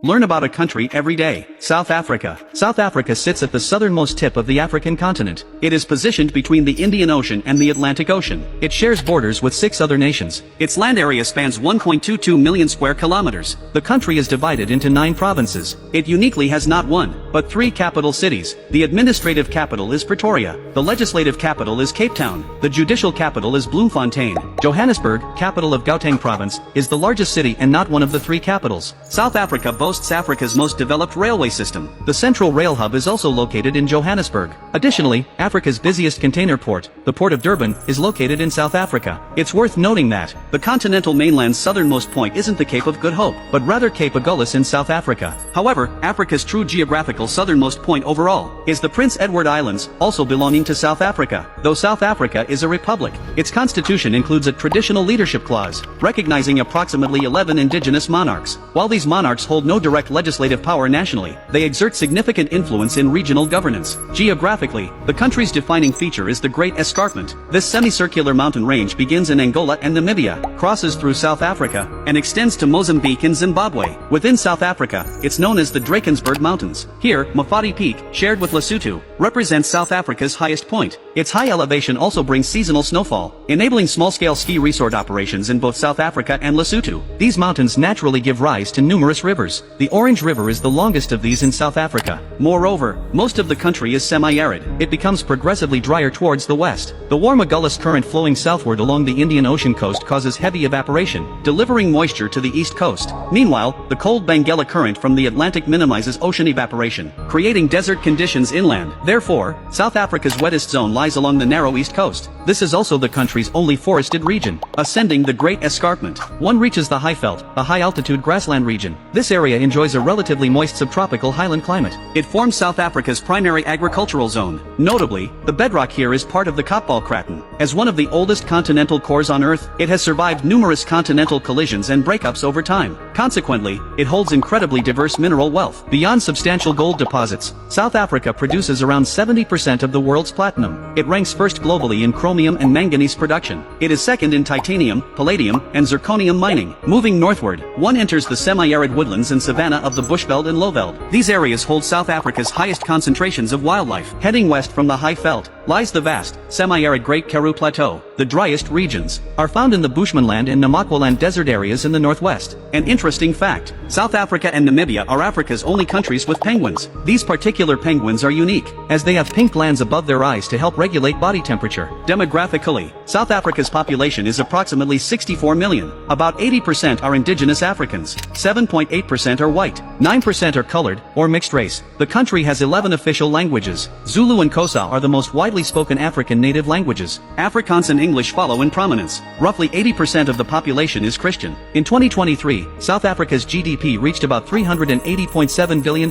Learn about a country every day. South Africa. South Africa sits at the southernmost tip of the African continent. It is positioned between the Indian Ocean and the Atlantic Ocean. It shares borders with 6 other nations. Its land area spans 1.22 million square kilometers. The country is divided into 9 provinces. It uniquely has not 1, but 3 capital cities. The administrative capital is Pretoria. The legislative capital is Cape Town. The judicial capital is Bloemfontein. Johannesburg, capital of Gauteng province, is the largest city and not one of the 3 capitals. South Africa boasts Africa's most developed railway system. The central rail hub is also located in Johannesburg. Additionally, Africa's busiest container port, the Port of Durban, is located in South Africa. It's worth noting that the continental mainland's southernmost point isn't the Cape of Good Hope, but rather Cape Agulhas in South Africa. However, Africa's true geographical southernmost point overall is the Prince Edward Islands, also belonging to South Africa. Though South Africa is a republic, its constitution includes a traditional leadership clause, recognizing approximately 11 indigenous monarchs. While these monarchs hold no direct legislative power nationally, they exert significant influence in regional governance. Geographically, the country's defining feature is the Great Escarpment. This semicircular mountain range begins in Angola and Namibia, crosses through South Africa, and extends to Mozambique and Zimbabwe. Within South Africa, it's known as the Drakensberg Mountains. Here, Mafati Peak, shared with Lesotho, represents South Africa's highest point. Its high elevation also brings seasonal snowfall, enabling small-scale ski resort operations in both South Africa and Lesotho. These mountains naturally give rise to numerous rivers. The Orange River is the longest of these in South Africa. Moreover, most of the country is semi-arid. It becomes progressively drier towards the west. The warm Agulhas current flowing southward along the Indian Ocean coast causes heavy evaporation, delivering moisture to the east coast. Meanwhile, the cold Benguela current from the Atlantic minimizes ocean evaporation, creating desert conditions inland. Therefore, South Africa's wettest zone lies along the narrow east coast. This is also the country's only forested region. Ascending the Great Escarpment, one reaches the Highveld, a high-altitude grassland region. This area enjoys a relatively moist subtropical highland climate. It forms South Africa's primary agricultural zone. Notably, the bedrock here is part of the Kaapvalkraton. As one of the oldest continental cores on Earth, it has survived numerous continental collisions and breakups over time. Consequently, it holds incredibly diverse mineral wealth. Beyond substantial gold deposits, South Africa produces around 70% of the world's platinum. It ranks first globally in chromium and manganese production. It is second in titanium, palladium, and zirconium mining. Moving northward, one enters the semi-arid woodlands and savanna of the Bushveld and Lowveld. These areas hold South Africa's highest concentrations of wildlife. Heading west from the Highveld lies the vast, semi-arid Great Karoo Plateau. The driest regions are found in the Bushmanland and Namakwaland desert areas in the northwest. An interesting fact, South Africa and Namibia are Africa's only countries with penguins. These particular penguins are unique, as they have pink glands above their eyes to help regulate body temperature. Demographically, South Africa's population is approximately 64 million. About 80% are indigenous Africans, 7.8% are white, 9% are colored, or mixed race. The country has 11 official languages. Zulu and Xhosa are the most widely spoken African native languages. Afrikaans and English follow in prominence. Roughly 80% of the population is Christian. In 2023, South Africa's GDP reached about $380.7 billion.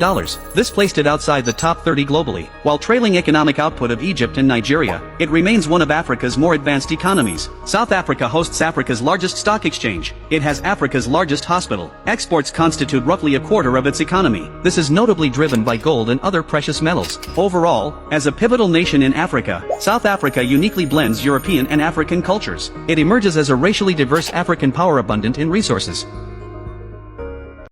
This placed it outside the top 30 globally. While trailing economic output of Egypt and Nigeria, it remains one of Africa's more advanced economies. South Africa hosts Africa's largest stock exchange. It has Africa's largest hospital. Exports constitute roughly a quarter of its economy. This is notably driven by gold and other precious metals. Overall, as a pivotal nation in Africa, South Africa uniquely blends European and African cultures. It emerges as a racially diverse African power abundant in resources.